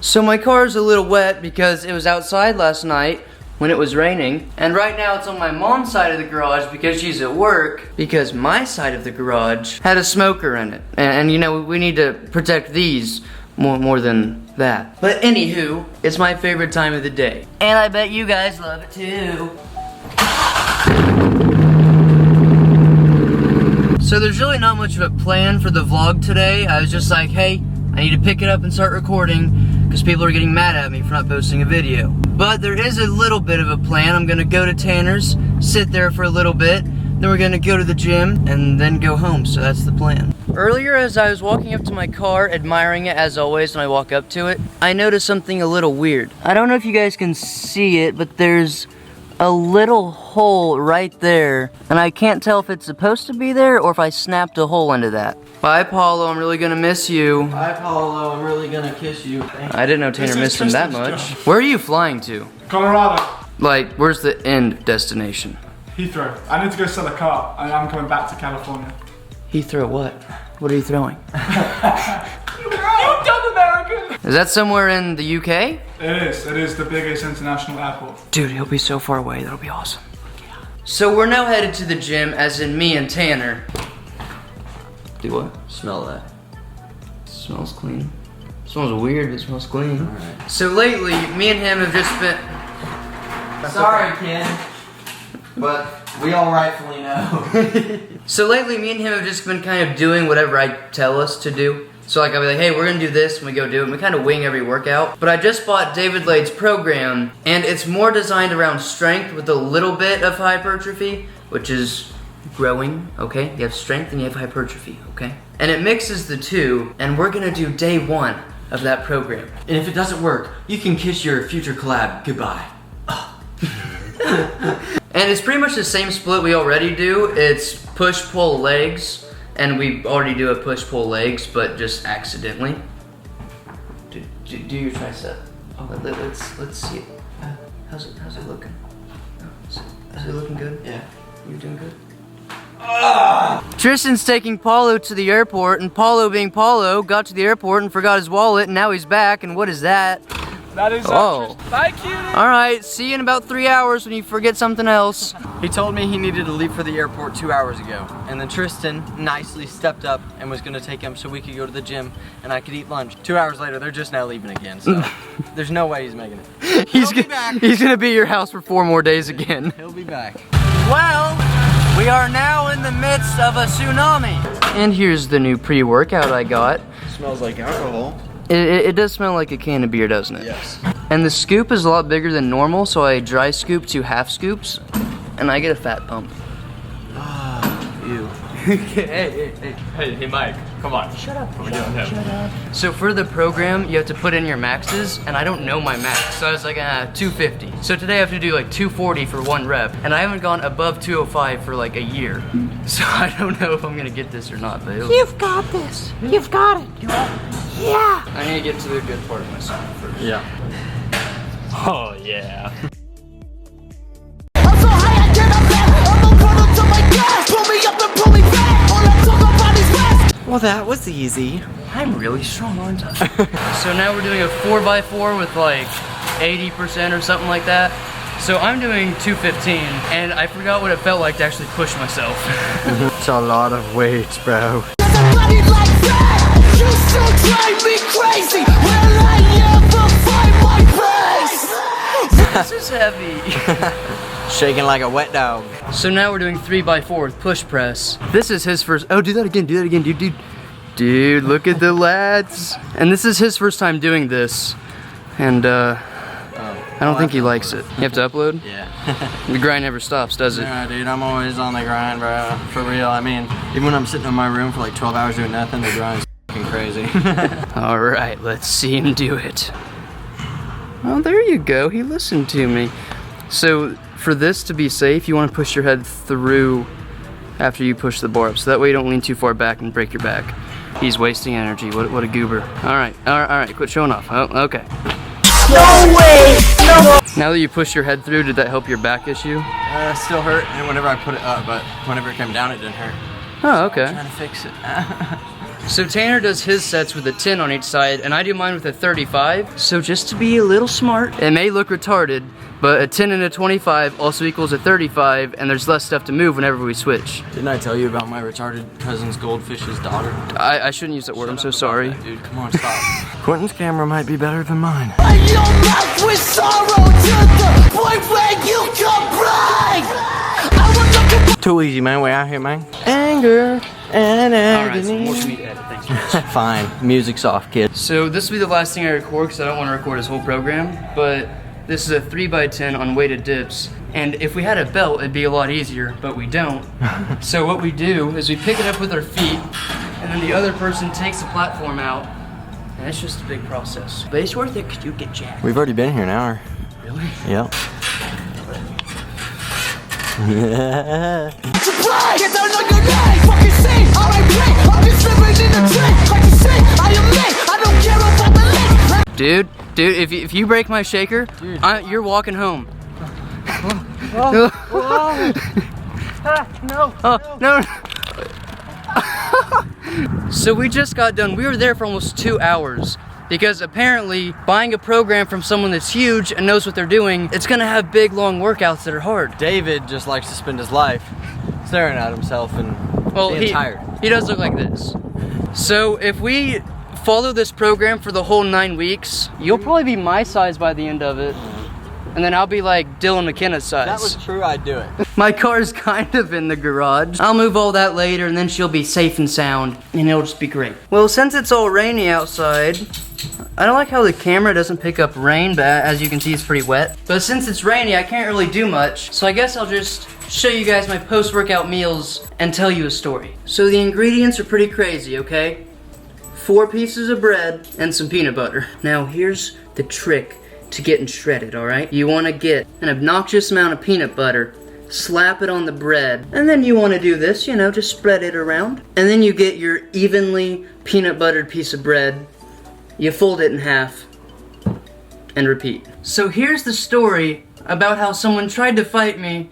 So my car is a little wet because it was outside last night when it was raining. And right now it's on my mom's side of the garage because she's at work, because my side of the garage had a smoker in it. And you know, we need to protect these more than that. But anywho, it's my favorite time of the day. And I bet you guys love it too. So there's really not much of a plan for the vlog today. I was just like, hey, I need to pick it up and start recording because people are getting mad at me for not posting a video. But there is a little bit of a plan. I'm gonna go to Tanner's, sit there for a little bit, then we're gonna go to the gym and then go home, so that's the plan. Earlier, as I was walking up to my car, admiring it as always when I walk up to it, I noticed something a little weird. I don't know if you guys can see it, but there's a little hole right there, and I can't tell if it's supposed to be there or if I snapped a hole into that. Bye, Paulo, I'm really gonna miss you. Bye, Paulo, I'm really gonna kiss you. I didn't know Tanner missed him that much. Where are you flying to? Colorado. Like, where's the end destination? Heathrow. I need to go sell a car, and I'm coming back to California. Heathrow what? What are you throwing? You dumb American! Is that somewhere in the UK? It is the biggest international airport. Dude, he'll be so far away, that'll be awesome. Yeah. So we're now headed to the gym, as in me and Tanner. Do what? Smell that. It smells clean. It smells weird, but it smells clean. Alright. So lately, me and him have just been... Sorry, kid. But we all rightfully know. So lately, me and him have just been kind of doing whatever I tell us to do. So like I'll be like, hey, we're gonna do this, and we go do it, and we kind of wing every workout. But I just bought David Lade's program, and it's more designed around strength with a little bit of hypertrophy, which is growing, okay? You have strength and you have hypertrophy, okay? And it mixes the two, and we're gonna do day 1 of that program. And if it doesn't work, you can kiss your future collab goodbye. And it's pretty much the same split we already do. It's push-pull legs, and we already do a push-pull legs, but just accidentally. Do your tricep. Oh, let's see it. How's it looking? Is it looking good? Yeah. You doing good? Tristan's taking Paulo to the airport, and Paulo, being Paulo, got to the airport and forgot his wallet, and now he's back, and what is that? That is Bye, cutie! Alright, see you in about 3 hours when you forget something else. He told me he needed to leave for the airport 2 hours ago. And then Tristan nicely stepped up and was gonna take him so we could go to the gym and I could eat lunch. 2 hours later, they're just now leaving again, so there's no way he's making it. He's gonna be at your house for 4 more days again. He'll be back. Well, we are now in the midst of a tsunami. And here's the new pre-workout I got. Smells like alcohol. It does smell like a can of beer, doesn't it? Yes. And the scoop is a lot bigger than normal, so I dry scoop 2 half scoops, and I get a fat pump. Ah, ew. Hey, Mike, come on. Shut up. Shut up. So for the program, you have to put in your maxes, and I don't know my max, so I was like, 250. So today I have to do like 240 for 1 rep, and I haven't gone above 205 for like a year. So I don't know if I'm gonna get this or not, but You've got this. You've got it. Yeah. I need to get to the good part of my song first. Yeah. Oh, yeah. I'm so high I cannot back. I'm a product of my gas. Pull me up and pull me back. All I talk about is rest. Well, that was easy. I'm really strong, aren't I? So now we're doing a 4x4 with like 80% or something like that. So I'm doing 215, and I forgot what it felt like to actually push myself. It's a lot of weight, bro. Somebody like that. You still drive me crazy. Will I ever find my place? This is heavy. Shaking like a wet dog. So now we're doing 3x4 with push press. This is his first, oh, do that again, dude. Dude, look at the lats. And this is his first time doing this. And I don't think he likes it. You have to upload? Yeah. The grind never stops, does it? Yeah, dude, I'm always on the grind, bro. For real. I mean, even when I'm sitting in my room for like 12 hours doing nothing, the grind's fucking crazy. All right, let's see him do it. Oh, there you go. He listened to me. So for this to be safe, you want to push your head through after you push the bar up, so that way you don't lean too far back and break your back. He's wasting energy. What a goober. All right, quit showing off. Oh, okay. No way. No. Now that you push your head through, did that help your back issue? Still hurt, and whenever I put it up, but whenever it came down, it didn't hurt. Oh, okay. I'm trying to fix it. So Tanner does his sets with a 10 on each side, and I do mine with a 35. So just to be a little smart, it may look retarded, but a 10 and a 25 also equals a 35, and there's less stuff to move whenever we switch. Didn't I tell you about my retarded cousin's goldfish's daughter? I shouldn't use that word, I'm so sorry. Dude, come on, stop. Quentin's camera might be better than mine. And your mouth with sorrow to the point where you can break. I will look at Too easy, man. Way out here, man. Anger and Alright, so agony. more for me to edit, thanks. Fine. Music's off, kid. So this will be the last thing I record because I don't want to record his whole program, but this is a 3x10 on weighted dips, and if we had a belt it'd be a lot easier, but we don't. So what we do is we pick it up with our feet, and then the other person takes the platform out, and it's just a big process. But it's worth it because you get jacked. We've already been here an hour. Really? Yep. to play. Get down on your knees. Fucking sing. R.I.P. I'm just living in a dream. Like you say, I am me. I don't care about the link. Dude, if you break my shaker, you're walking home. No. No. So we just got done. We were there for almost 2 hours because apparently buying a program from someone that's huge and knows what they're doing, it's gonna have big long workouts that are hard. David just likes to spend his life staring at himself and being tired. He does look like this. So if we follow this program for the whole 9 weeks, you'll probably be my size by the end of it. And then I'll be like Dylan McKenna's size. If that was true, I'd do it. My car's kind of in the garage. I'll move all that later and then she'll be safe and sound and it'll just be great. Well, since it's all rainy outside, I don't like how the camera doesn't pick up rain, but as you can see it's pretty wet. But since it's rainy, I can't really do much, so I guess I'll just show you guys my post-workout meals and tell you a story. So the ingredients are pretty crazy, okay? 4 pieces of bread and some peanut butter. Now here's the trick to getting shredded, alright? You want to get an obnoxious amount of peanut butter, slap it on the bread, and then you want to do this, you know, just spread it around. And then you get your evenly peanut buttered piece of bread, you fold it in half, and repeat. So here's the story about how someone tried to fight me,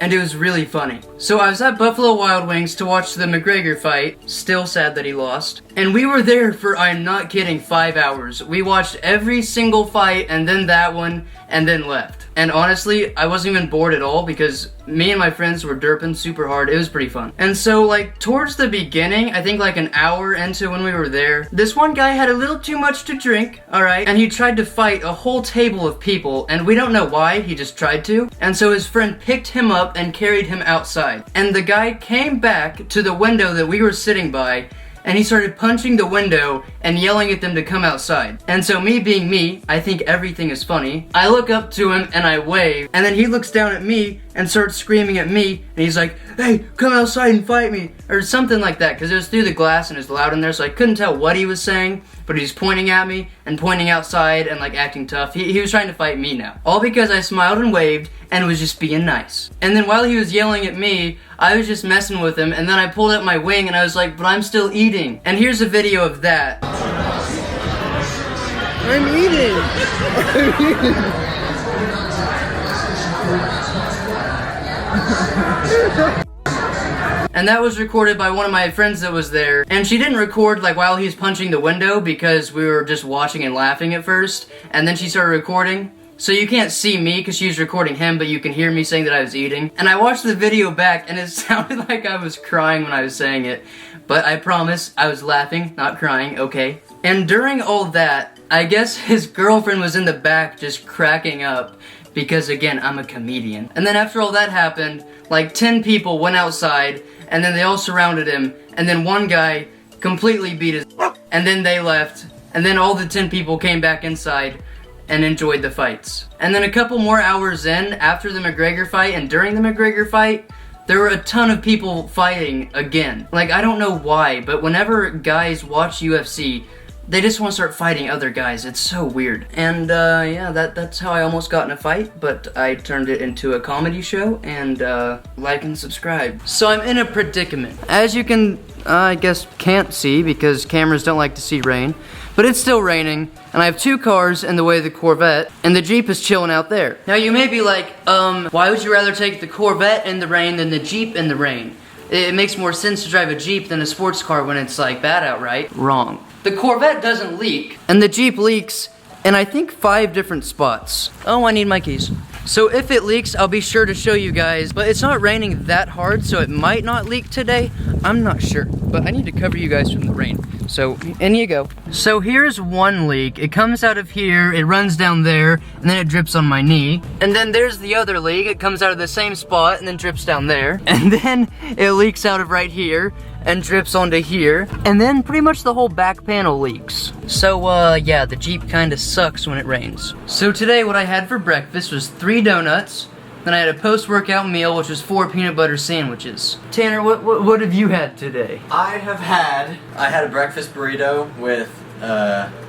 and it was really funny. So I was at Buffalo Wild Wings to watch the McGregor fight, still sad that he lost, and we were there for, I'm not kidding, 5 hours. We watched every single fight, and then that one, and then left. And honestly, I wasn't even bored at all because me and my friends were derping super hard. It was pretty fun. And so like towards the beginning, I think like an hour into when we were there, this one guy had a little too much to drink, alright? And he tried to fight a whole table of people, and we don't know why, he just tried to. And so his friend picked him up and carried him outside. And the guy came back to the window that we were sitting by, and he started punching the window and yelling at them to come outside. And so me being me, I think everything is funny. I look up to him and I wave, and then he looks down at me and starts screaming at me, and he's like, hey, come outside and fight me, or something like that, because it was through the glass and it was loud in there, so I couldn't tell what he was saying, but he's pointing at me and pointing outside and like acting tough. He was trying to fight me now. All because I smiled and waved and was just being nice. And then while he was yelling at me, I was just messing with him, and then I pulled out my wing and I was like, but I'm still eating. And here's a video of that. I'm eating. And that was recorded by one of my friends that was there. And she didn't record like while he was punching the window because we were just watching and laughing at first. And then she started recording. So you can't see me because she was recording him, but you can hear me saying that I was eating. And I watched the video back and it sounded like I was crying when I was saying it. But I promise I was laughing, not crying, okay? And during all that, I guess his girlfriend was in the back just cracking up. Because again, I'm a comedian. And then after all that happened, like 10 people went outside, and then they all surrounded him, and then one guy completely beat his and then they left, and then all the 10 people came back inside and enjoyed the fights. And then a couple more hours in, after the McGregor fight and during the McGregor fight, there were a ton of people fighting again. Like, I don't know why, but whenever guys watch UFC, they just want to start fighting other guys. It's so weird. And yeah, that's how I almost got in a fight, but I turned it into a comedy show, and like and subscribe. So I'm in a predicament. As you can, I guess, can't see because cameras don't like to see rain, but it's still raining, and I have 2 cars in the way of the Corvette, and the Jeep is chilling out there. Now you may be like, why would you rather take the Corvette in the rain than the Jeep in the rain? it makes more sense to drive a Jeep than a sports car when it's like bad out, right? Wrong. The Corvette doesn't leak, and the Jeep leaks in I think 5 different spots. Oh, I need my keys. So if it leaks, I'll be sure to show you guys, but it's not raining that hard, so it might not leak today. I'm not sure, but I need to cover you guys from the rain. So, in you go. So here's one leak. It comes out of here, it runs down there, and then it drips on my knee. And then there's the other leak. It comes out of the same spot and then drips down there. And then it leaks out of right here and drips onto here. And then pretty much the whole back panel leaks. So, yeah, the Jeep kinda sucks when it rains. So today what I had for breakfast was 3 donuts. Then I had a post-workout meal, which was 4 peanut butter sandwiches. Tanner, what have you had today? I had a breakfast burrito with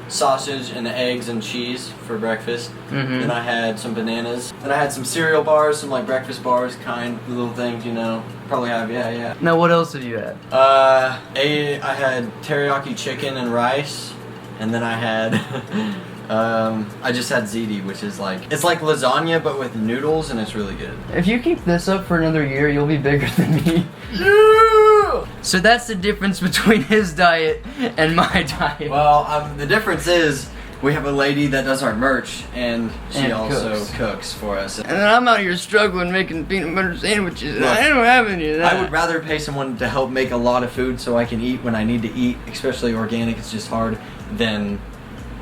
sausage and eggs and cheese for breakfast. Then I had some bananas. Then I had some cereal bars, some like breakfast bars, little things, you know. Probably have, yeah. Now what else have you had? I had teriyaki chicken and rice, and then I had I just had ziti, which is like, it's like lasagna but with noodles, and it's really good. If you keep this up for another year, you'll be bigger than me. Yeah! So that's the difference between his diet and my diet. Well, the difference is we have a lady that does our merch, and she And also cooks for us. And then I'm out here struggling making peanut butter sandwiches, and Look, I don't have any of that. I would rather pay someone to help make a lot of food so I can eat when I need to eat, especially organic, it's just hard, than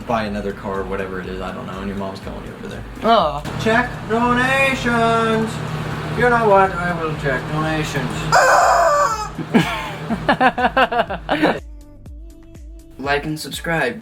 buy another car or whatever it is, I don't know, and your mom's calling you over there. Oh. Check donations! You know what, I will check donations. Like and subscribe.